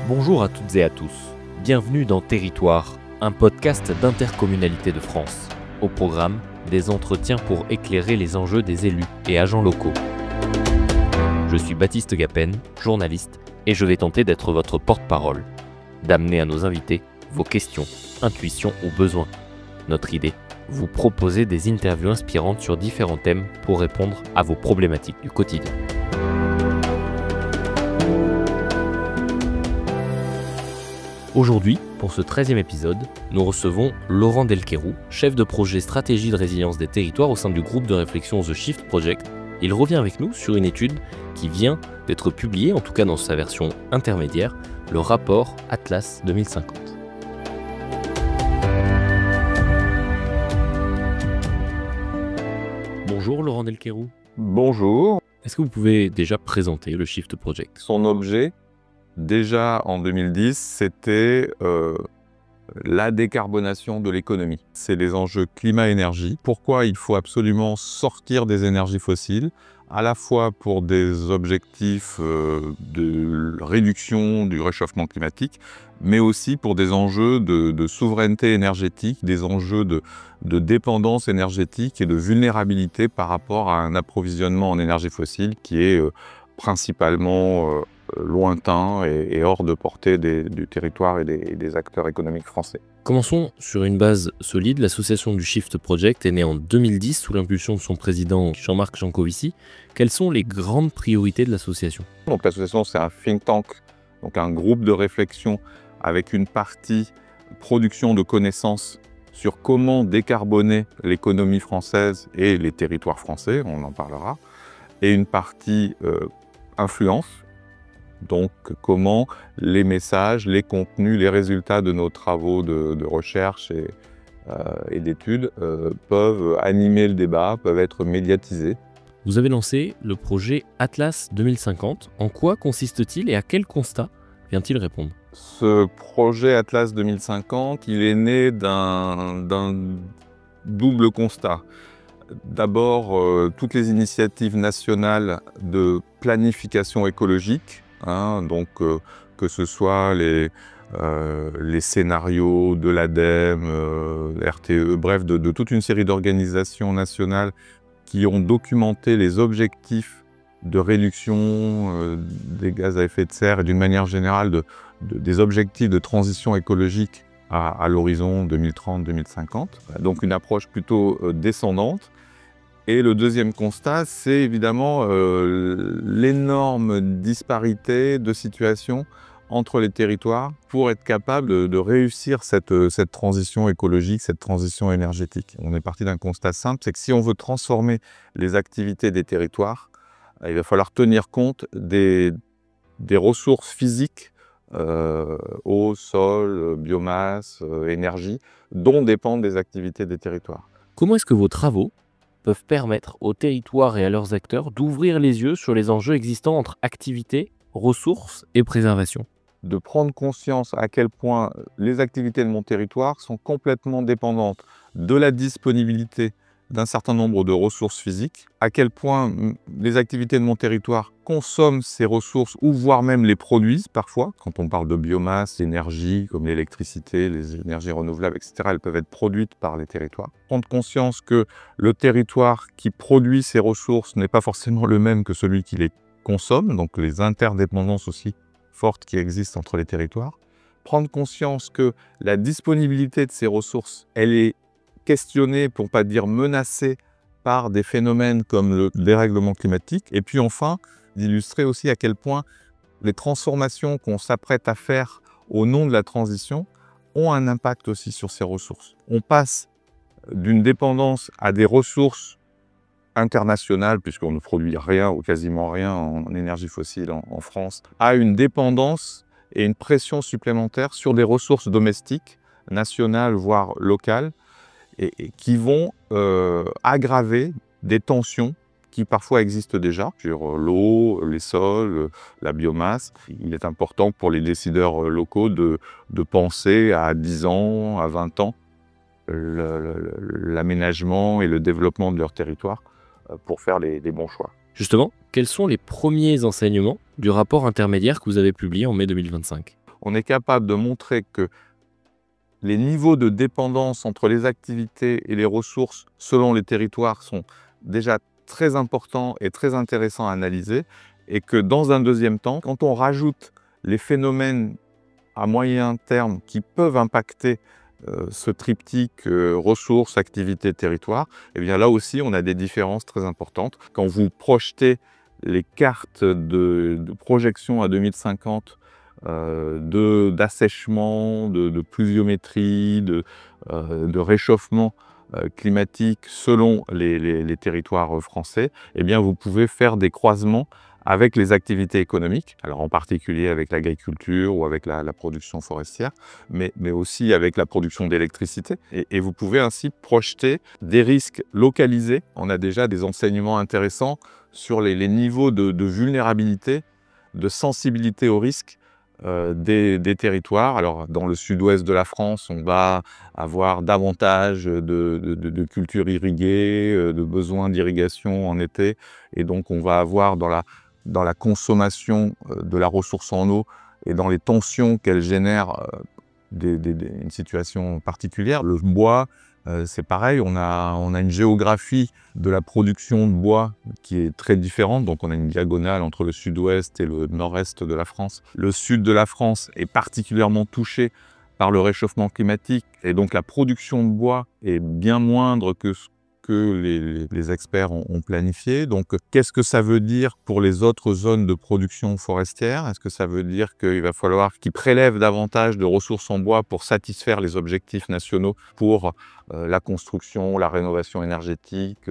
Bonjour à toutes et à tous. Bienvenue dans Territoire, un podcast d'intercommunalité de France. Au programme, des entretiens pour éclairer les enjeux des élus et agents locaux. Je suis Baptiste Gapen, journaliste, et je vais tenter d'être votre porte-parole, d'amener à nos invités vos questions, intuitions ou besoins. Notre idée, vous proposer des interviews inspirantes sur différents thèmes pour répondre à vos problématiques du quotidien. Aujourd'hui, pour ce 13e épisode, nous recevons Laurent Delquerou, chef de projet stratégie de résilience des territoires au sein du groupe de réflexion The Shift Project. Il revient avec nous sur une étude qui vient d'être publiée, en tout cas dans sa version intermédiaire, le rapport Atlas 2050. Bonjour Laurent Delquerou. Bonjour. Est-ce que vous pouvez déjà présenter le Shift Project ? Son objet, déjà en 2010, c'était la décarbonation de l'économie. C'est les enjeux climat-énergie. Pourquoi il faut absolument sortir des énergies fossiles, à la fois pour des objectifs de réduction du réchauffement climatique, mais aussi pour des enjeux de souveraineté énergétique, des enjeux de dépendance énergétique et de vulnérabilité par rapport à un approvisionnement en énergie fossile qui est principalement lointain et hors de portée du territoire et des acteurs économiques français. Commençons sur une base solide. L'association du Shift Project est née en 2010 sous l'impulsion de son président Jean-Marc Jancovici. Quelles sont les grandes priorités de l'association ? Donc l'association, c'est un think tank, donc un groupe de réflexion avec une partie production de connaissances sur comment décarboner l'économie française et les territoires français, on en parlera, et une partie influence. Donc, comment les messages, les contenus, les résultats de nos travaux de recherche et d'études peuvent animer le débat, peuvent être médiatisés. Vous avez lancé le projet Atlas 2050. En quoi consiste-t-il et à quel constat vient-il répondre ? Ce projet Atlas 2050, il est né d'un double constat. D'abord, toutes les initiatives nationales de planification écologique, donc que ce soit les scénarios de l'ADEME, RTE, bref, de toute une série d'organisations nationales qui ont documenté les objectifs de réduction des gaz à effet de serre et d'une manière générale des objectifs de transition écologique à l'horizon 2030-2050. Donc une approche plutôt descendante. Et le deuxième constat, c'est évidemment l'énorme disparité de situation entre les territoires pour être capable de réussir cette transition écologique, cette transition énergétique. On est parti d'un constat simple, c'est que si on veut transformer les activités des territoires, il va falloir tenir compte des ressources physiques, eau, sol, biomasse, énergie, dont dépendent les activités des territoires. Comment est-ce que vos travaux peuvent permettre aux territoires et à leurs acteurs d'ouvrir les yeux sur les enjeux existants entre activité, ressources et préservation ? De prendre conscience à quel point les activités de mon territoire sont complètement dépendantes de la disponibilité d'un certain nombre de ressources physiques, à quel point les activités de mon territoire consomment ces ressources ou voire même les produisent parfois. Quand on parle de biomasse, d'énergie comme l'électricité, les énergies renouvelables, etc., elles peuvent être produites par les territoires. Prendre conscience que le territoire qui produit ces ressources n'est pas forcément le même que celui qui les consomme, donc les interdépendances aussi fortes qui existent entre les territoires. Prendre conscience que la disponibilité de ces ressources, elle est questionnée, pour ne pas dire menacée, par des phénomènes comme le dérèglement climatique. Et puis enfin, d'illustrer aussi à quel point les transformations qu'on s'apprête à faire au nom de la transition ont un impact aussi sur ces ressources. On passe d'une dépendance à des ressources internationales, puisqu'on ne produit rien ou quasiment rien en énergie fossile en France, à une dépendance et une pression supplémentaire sur des ressources domestiques, nationales voire locales, et qui vont aggraver des tensions qui parfois existent déjà sur l'eau, les sols, la biomasse. Il est important pour les décideurs locaux de penser à 10 ans, à 20 ans, l'aménagement et le développement de leur territoire pour faire les bons choix. Justement, quels sont les premiers enseignements du rapport intermédiaire que vous avez publié en mai 2025 ? on est capable de montrer que les niveaux de dépendance entre les activités et les ressources selon les territoires sont déjà très importants et très intéressants à analyser, et que dans un deuxième temps, quand on rajoute les phénomènes à moyen terme qui peuvent impacter ce triptyque ressources, activités, territoires, et bien là aussi on a des différences très importantes. Quand vous projetez les cartes de projection à 2050 d'assèchement, de pluviométrie, de réchauffement climatique selon les territoires français, eh bien vous pouvez faire des croisements avec les activités économiques, alors en particulier avec l'agriculture ou avec la production forestière, mais aussi avec la production d'électricité. Et vous pouvez ainsi projeter des risques localisés. On a déjà des enseignements intéressants sur les niveaux de vulnérabilité, de sensibilité au risque des territoires. Alors, dans le sud-ouest de la France, on va avoir davantage de cultures irriguées, de besoins d'irrigation en été, et donc on va avoir dans la consommation de la ressource en eau et dans les tensions qu'elle génère une situation particulière. Le bois, c'est pareil, on a une géographie de la production de bois qui est très différente, donc on a une diagonale entre le sud-ouest et le nord-est de la France. Le sud de la France est particulièrement touché par le réchauffement climatique, et donc la production de bois est bien moindre que ce que les experts ont planifié. Donc, qu'est-ce que ça veut dire pour les autres zones de production forestière? Est-ce que ça veut dire qu'il va falloir qu'ils prélèvent davantage de ressources en bois pour satisfaire les objectifs nationaux pour la construction, la rénovation énergétique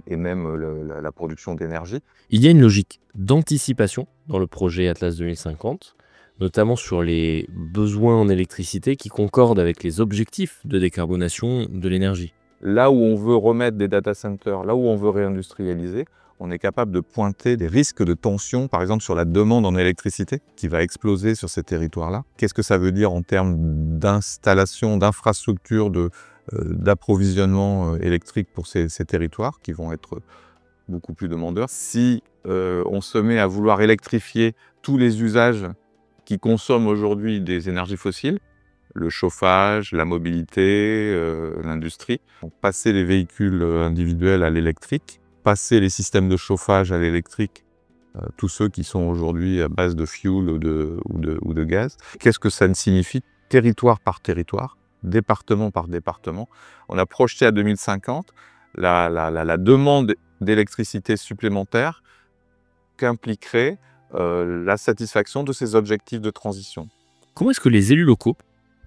et même la production d'énergie? Il y a une logique d'anticipation dans le projet Atlas 2050, notamment sur les besoins en électricité qui concordent avec les objectifs de décarbonation de l'énergie. Là où on veut remettre des data centers, là où on veut réindustrialiser, on est capable de pointer des risques de tension, par exemple sur la demande en électricité, qui va exploser sur ces territoires-là. Qu'est-ce que ça veut dire en termes d'installation, d'infrastructure, d'approvisionnement électrique pour ces territoires, qui vont être beaucoup plus demandeurs? Si on se met à vouloir électrifier tous les usages qui consomment aujourd'hui des énergies fossiles, le chauffage, la mobilité, l'industrie. Passer les véhicules individuels à l'électrique, passer les systèmes de chauffage à l'électrique, tous ceux qui sont aujourd'hui à base de fuel ou de gaz. Qu'est-ce que ça signifie territoire par territoire, département par département? On a projeté à 2050 la demande d'électricité supplémentaire qu'impliquerait la satisfaction de ces objectifs de transition. Comment est-ce que les élus locaux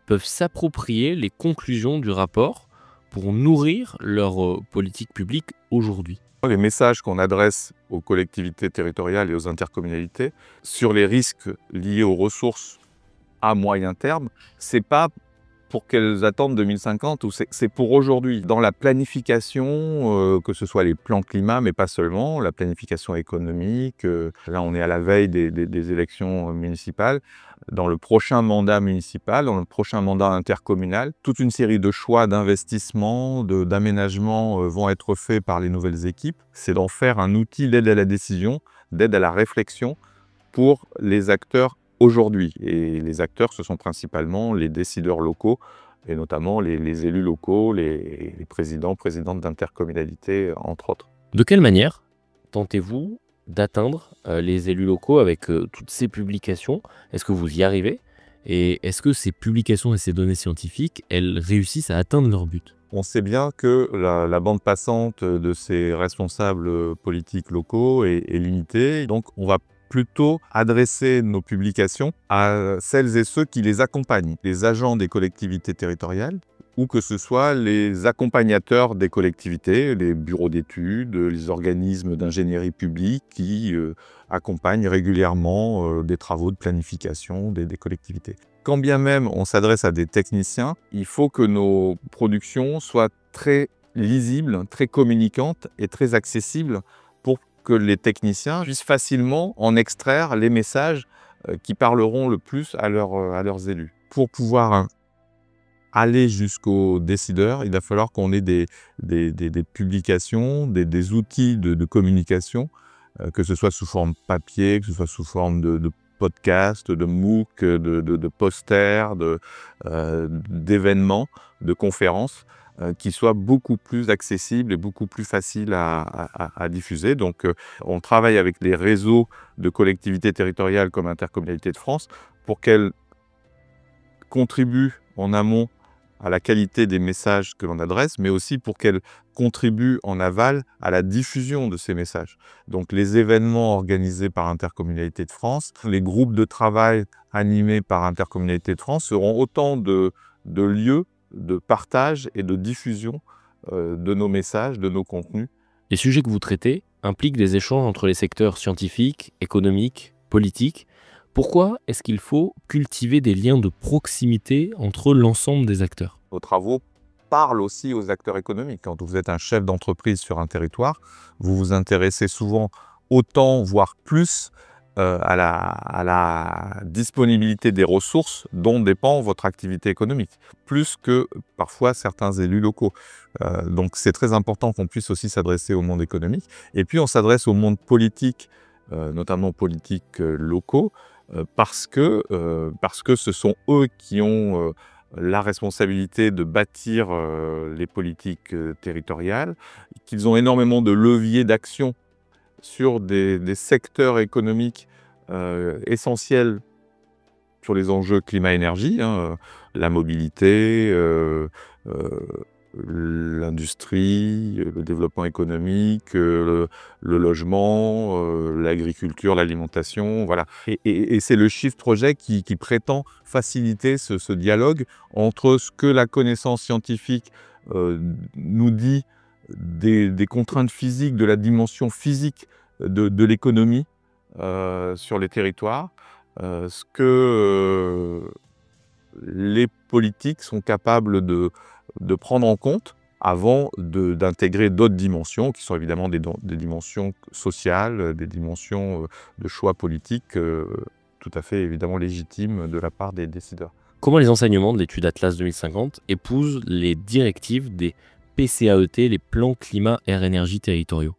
peuvent s'approprier les conclusions du rapport pour nourrir leur politique publique aujourd'hui? Les messages qu'on adresse aux collectivités territoriales et aux intercommunalités sur les risques liés aux ressources à moyen terme, c'est pas pour qu'elles attendent 2050, ou c'est pour aujourd'hui. Dans la planification, que ce soit les plans climat, mais pas seulement, la planification économique, là on est à la veille des élections municipales, dans le prochain mandat municipal, dans le prochain mandat intercommunal, toute une série de choix d'investissement, d'aménagement vont être faits par les nouvelles équipes. C'est d'en faire un outil d'aide à la décision, d'aide à la réflexion pour les acteurs aujourd'hui. Et les acteurs, ce sont principalement les décideurs locaux, et notamment les élus locaux, les présidents, présidentes d'intercommunalités, entre autres. De quelle manière tentez-vous d'atteindre les élus locaux avec toutes ces publications? Est-ce que vous y arrivez? Et est-ce que ces publications et ces données scientifiques, elles réussissent à atteindre leur but? On sait bien que la bande passante de ces responsables politiques locaux est limitée, donc on va plutôt adresser nos publications à celles et ceux qui les accompagnent, les agents des collectivités territoriales, ou que ce soit les accompagnateurs des collectivités, les bureaux d'études, les organismes d'ingénierie publique qui accompagnent régulièrement des travaux de planification des collectivités. Quand bien même on s'adresse à des techniciens, il faut que nos productions soient très lisibles, très communicantes et très accessibles pour que les techniciens puissent facilement en extraire les messages qui parleront le plus à leurs élus. Pour pouvoir aller jusqu'aux décideurs, il va falloir qu'on ait des publications, des outils de communication, que ce soit sous forme papier, que ce soit sous forme de podcasts, de MOOC, de posters, d'événements, de conférences qui soient beaucoup plus accessibles et beaucoup plus faciles à diffuser. Donc, on travaille avec les réseaux de collectivités territoriales comme Intercommunalité de France pour qu'elles contribuent en amont à la qualité des messages que l'on adresse, mais aussi pour qu'elles contribuent en aval à la diffusion de ces messages. Donc les événements organisés par Intercommunalité de France, les groupes de travail animés par Intercommunalité de France seront autant de lieux de partage et de diffusion de nos messages, de nos contenus. Les sujets que vous traitez impliquent des échanges entre les secteurs scientifiques, économiques, politiques. Pourquoi est-ce qu'il faut cultiver des liens de proximité entre l'ensemble des acteurs? Nos travaux parlent aussi aux acteurs économiques. Quand vous êtes un chef d'entreprise sur un territoire, vous vous intéressez souvent autant, voire plus, à la disponibilité des ressources dont dépend votre activité économique, plus que parfois certains élus locaux. Donc c'est très important qu'on puisse aussi s'adresser au monde économique. Et puis on s'adresse au monde politique, notamment politiques locaux, parce que ce sont eux qui ont la responsabilité de bâtir les politiques territoriales, qu'ils ont énormément de leviers d'action sur des secteurs économiques essentiels sur les enjeux climat-énergie, la mobilité, l'industrie, le développement économique, le logement, l'agriculture, l'alimentation, voilà. Et c'est le Shift Project qui prétend faciliter ce dialogue entre ce que la connaissance scientifique nous dit des contraintes physiques, de la dimension physique de l'économie sur les territoires, ce que les politiques sont capables de prendre en compte avant d'intégrer d'autres dimensions, qui sont évidemment des dimensions sociales, des dimensions de choix politiques tout à fait évidemment légitimes de la part des décideurs. Comment les enseignements de l'étude Atlas 2050 épousent les directives des PCAET, les plans climat air énergie territoriaux?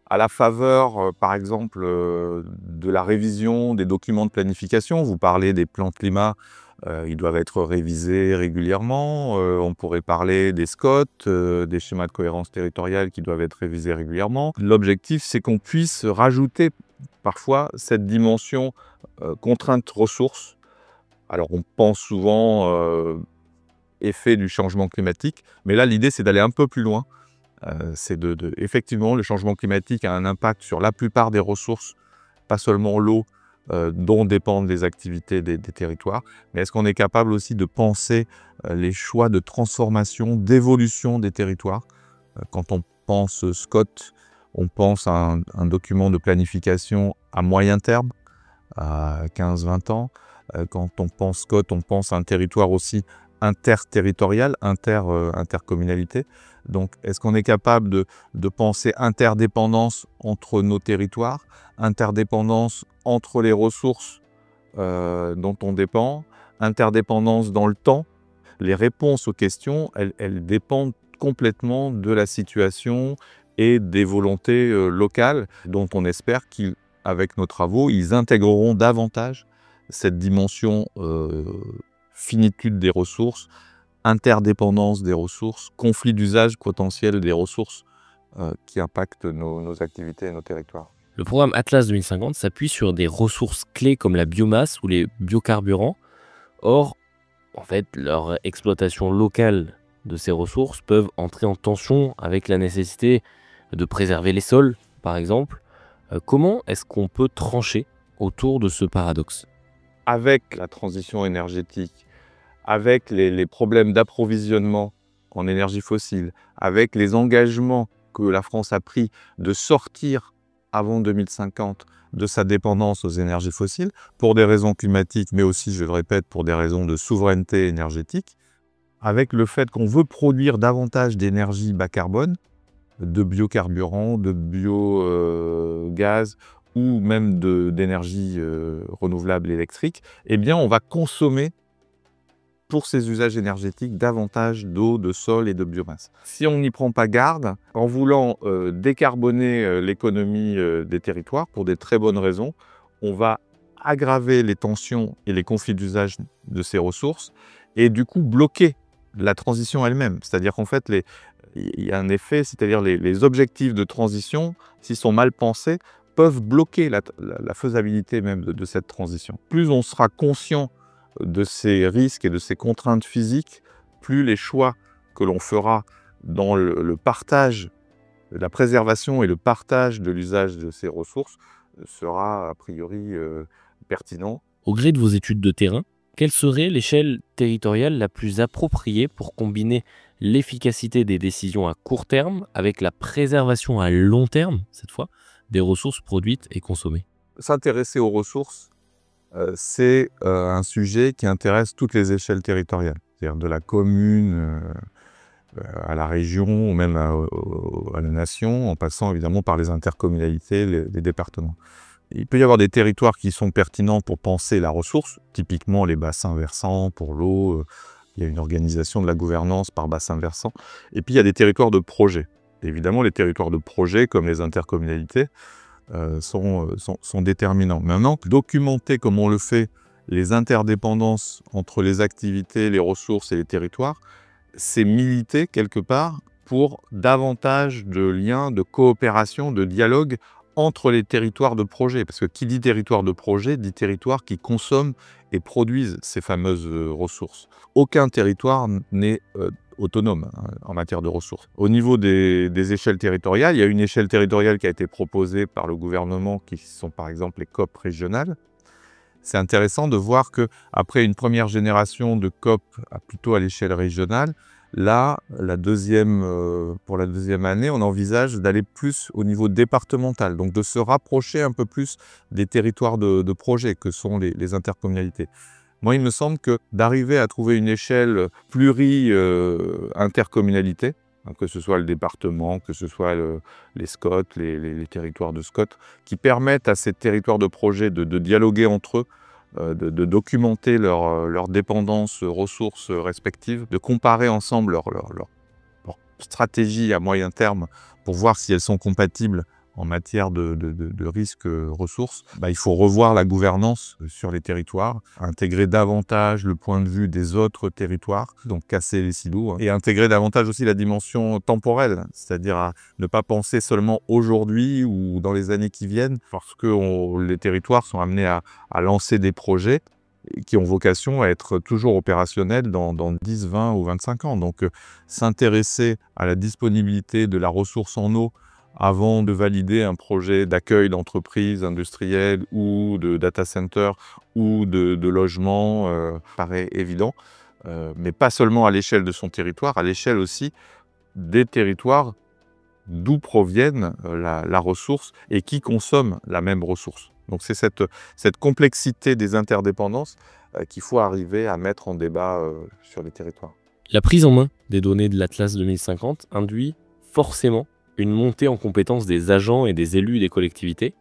À la faveur, par exemple, de la révision des documents de planification, vous parlez des plans climat, ils doivent être révisés régulièrement. On pourrait parler des SCOT, des schémas de cohérence territoriale qui doivent être révisés régulièrement. L'objectif, c'est qu'on puisse rajouter parfois cette dimension contrainte ressources. Alors on pense souvent effet du changement climatique, mais là l'idée c'est d'aller un peu plus loin. Effectivement, le changement climatique a un impact sur la plupart des ressources, pas seulement l'eau, dont dépendent les activités des territoires, mais est-ce qu'on est capable aussi de penser les choix de transformation, d'évolution des territoires? Quand on pense SCOT, on pense à un document de planification à moyen terme, à 15-20 ans. Quand on pense SCOT, on pense à un territoire aussi interterritorial, intercommunalité. Donc, est-ce qu'on est capable de penser interdépendance entre nos territoires, interdépendance entre les ressources dont on dépend, interdépendance dans le temps? Les réponses aux questions, elles dépendent complètement de la situation et des volontés locales, dont on espère qu'avec nos travaux, ils intégreront davantage cette dimension finitude des ressources, interdépendance des ressources, conflit d'usage potentiel des ressources qui impactent nos activités et nos territoires. Le programme Atlas 2050 s'appuie sur des ressources clés comme la biomasse ou les biocarburants. Or, en fait, leur exploitation locale de ces ressources peuvent entrer en tension avec la nécessité de préserver les sols, par exemple. Comment est-ce qu'on peut trancher autour de ce paradoxe? Avec la transition énergétique, avec les problèmes d'approvisionnement en énergie fossile, avec les engagements que la France a pris de sortir avant 2050 de sa dépendance aux énergies fossiles, pour des raisons climatiques, mais aussi, je le répète, pour des raisons de souveraineté énergétique, avec le fait qu'on veut produire davantage d'énergie bas carbone, de biocarburants, de biogaz, ou même d'énergie renouvelable électrique, eh bien on va consommer pour ces usages énergétiques davantage d'eau, de sol et de biomasse. Si on n'y prend pas garde, en voulant décarboner l'économie des territoires, pour des très bonnes raisons, on va aggraver les tensions et les conflits d'usage de ces ressources et du coup bloquer la transition elle-même. C'est-à-dire qu'en fait, il y a un effet, c'est-à-dire les objectifs de transition, s'ils sont mal pensés, peuvent bloquer la faisabilité même de cette transition. Plus on sera conscient de ces risques et de ces contraintes physiques, plus les choix que l'on fera dans le partage, la préservation et le partage de l'usage de ces ressources sera a priori pertinent. Au gré de vos études de terrain, quelle serait l'échelle territoriale la plus appropriée pour combiner l'efficacité des décisions à court terme avec la préservation à long terme, cette fois, des ressources produites et consommées? S'intéresser aux ressources, c'est un sujet qui intéresse toutes les échelles territoriales, c'est-à-dire de la commune à la région ou même à la nation, en passant évidemment par les intercommunalités, les départements. Il peut y avoir des territoires qui sont pertinents pour penser la ressource, typiquement les bassins versants pour l'eau, il y a une organisation de la gouvernance par bassin versant, et puis il y a des territoires de projet. Évidemment, les territoires de projet, comme les intercommunalités, sont déterminants. Maintenant, documenter comme on le fait les interdépendances entre les activités, les ressources et les territoires, c'est militer quelque part pour davantage de liens, de coopération, de dialogue entre les territoires de projet. Parce que qui dit territoire de projet, dit territoire qui consomme et produisent ces fameuses ressources. Aucun territoire n'est autonome en matière de ressources. Au niveau des échelles territoriales, il y a une échelle territoriale qui a été proposée par le gouvernement, qui sont par exemple les COP régionales. C'est intéressant de voir qu'après une première génération de COP plutôt à l'échelle régionale, là, pour la deuxième année, on envisage d'aller plus au niveau départemental, donc de se rapprocher un peu plus des territoires de projet que sont les intercommunalités. Moi, il me semble que d'arriver à trouver une échelle pluri-intercommunalité, que ce soit le département, que ce soit les SCOT, les territoires de SCOT, qui permettent à ces territoires de projet de dialoguer entre eux, de documenter leurs dépendances, ressources respectives, de comparer ensemble leur stratégie à moyen terme pour voir si elles sont compatibles en matière de risques ressources. Il faut revoir la gouvernance sur les territoires, intégrer davantage le point de vue des autres territoires, donc casser les silos, et intégrer davantage aussi la dimension temporelle, c'est-à-dire à ne pas penser seulement aujourd'hui ou dans les années qui viennent, parce que les territoires sont amenés à lancer des projets qui ont vocation à être toujours opérationnels dans 10, 20 ou 25 ans. Donc s'intéresser à la disponibilité de la ressource en eau avant de valider un projet d'accueil d'entreprises industrielles ou de data center ou de logement paraît évident, mais pas seulement à l'échelle de son territoire, à l'échelle aussi des territoires d'où proviennent la ressource et qui consomment la même ressource. Donc c'est cette complexité des interdépendances qu'il faut arriver à mettre en débat sur les territoires. La prise en main des données de l'Atlas 2050 induit forcément une montée en compétence des agents et des élus des collectivités.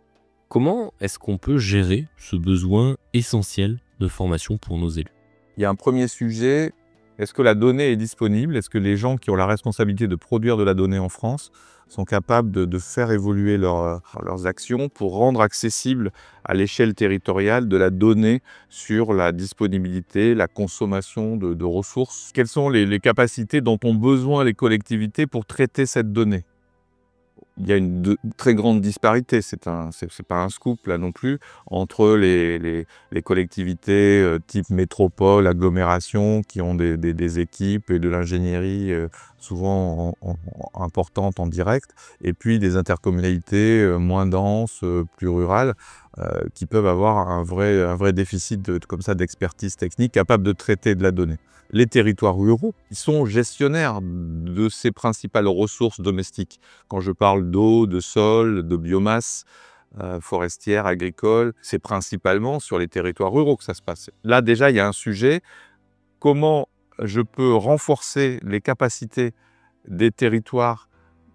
Comment est-ce qu'on peut gérer ce besoin essentiel de formation pour nos élus? Il y a un premier sujet, est-ce que la donnée est disponible? Est-ce que les gens qui ont la responsabilité de produire de la donnée en France sont capables de faire évoluer leurs actions pour rendre accessible à l'échelle territoriale de la donnée sur la disponibilité, la consommation de ressources? Quelles sont les capacités dont ont besoin les collectivités pour traiter cette donnée? Il y a une très grande disparité, c'est pas un scoop là non plus, entre les collectivités type métropole, agglomération, qui ont des équipes et de l'ingénierie souvent importante en direct, et puis des intercommunalités moins denses, plus rurales, qui peuvent avoir un vrai déficit comme ça d'expertise technique capable de traiter de la donnée. Les territoires ruraux, ils sont gestionnaires de ces principales ressources domestiques. Quand je parle d'eau, de sol, de biomasse forestière, agricole, c'est principalement sur les territoires ruraux que ça se passe. Là déjà, il y a un sujet, comment je peux renforcer les capacités des territoires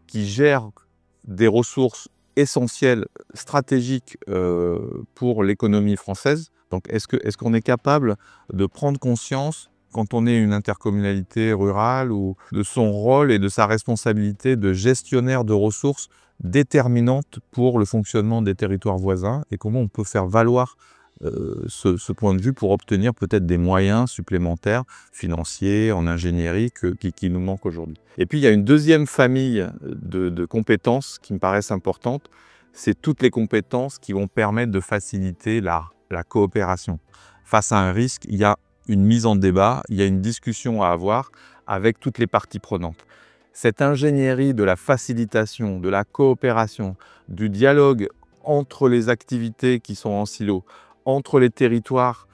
qui gèrent des ressources essentielles, stratégiques pour l'économie française. Donc est-ce qu'on est capable de prendre conscience, quand on est une intercommunalité rurale, ou de son rôle et de sa responsabilité de gestionnaire de ressources déterminantes pour le fonctionnement des territoires voisins, et comment on peut faire valoir ce point de vue pour obtenir peut-être des moyens supplémentaires financiers, en ingénierie, qui nous manquent aujourd'hui. Et puis il y a une deuxième famille de compétences qui me paraissent importantes, c'est toutes les compétences qui vont permettre de faciliter la coopération. Face à un risque, il y a une mise en débat, il y a une discussion à avoir avec toutes les parties prenantes. Cette ingénierie de la facilitation, de la coopération, du dialogue entre les activités qui sont en silo, entre les territoires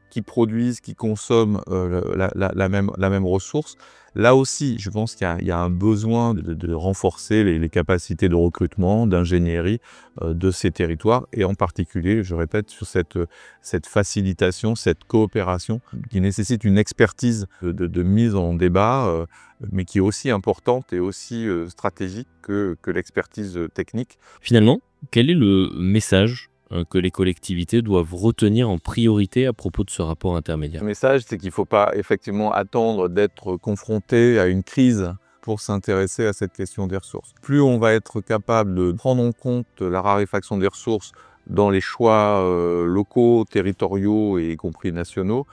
qui produisent, qui consomment la même ressource. Là aussi, je pense qu'il y a un besoin de renforcer les capacités de recrutement, d'ingénierie de ces territoires, et en particulier, je répète, sur cette facilitation, cette coopération qui nécessite une expertise de mise en débat, mais qui est aussi importante et aussi stratégique que l'expertise technique. Finalement, quel est le message que les collectivités doivent retenir en priorité à propos de ce rapport intermédiaire? Le message, c'est qu'il ne faut pas effectivement attendre d'être confronté à une crise pour s'intéresser à cette question des ressources. Plus on va être capable de prendre en compte la raréfaction des ressources dans les choix locaux, territoriaux et y compris nationaux,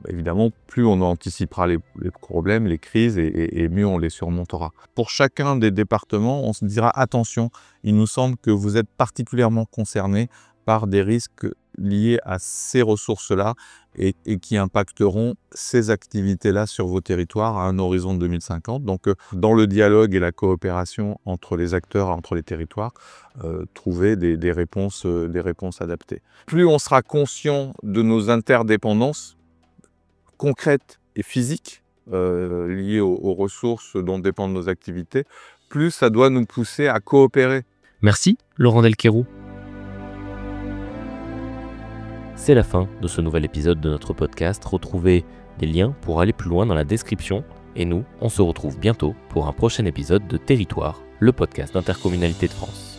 évidemment, plus on anticipera les problèmes, les crises, et mieux on les surmontera. Pour chacun des départements, on se dira attention, il nous semble que vous êtes particulièrement concernés par des risques liés à ces ressources-là et qui impacteront ces activités-là sur vos territoires à un horizon de 2050. Donc, dans le dialogue et la coopération entre les acteurs, entre les territoires, trouver des réponses adaptées. Plus on sera conscient de nos interdépendances, concrètes et physiques liées aux ressources dont dépendent nos activités, plus ça doit nous pousser à coopérer. Merci Laurent Delquerroux. C'est la fin de ce nouvel épisode de notre podcast. Retrouvez des liens pour aller plus loin dans la description. Et nous, on se retrouve bientôt pour un prochain épisode de Territoire, le podcast d'Intercommunalité de France.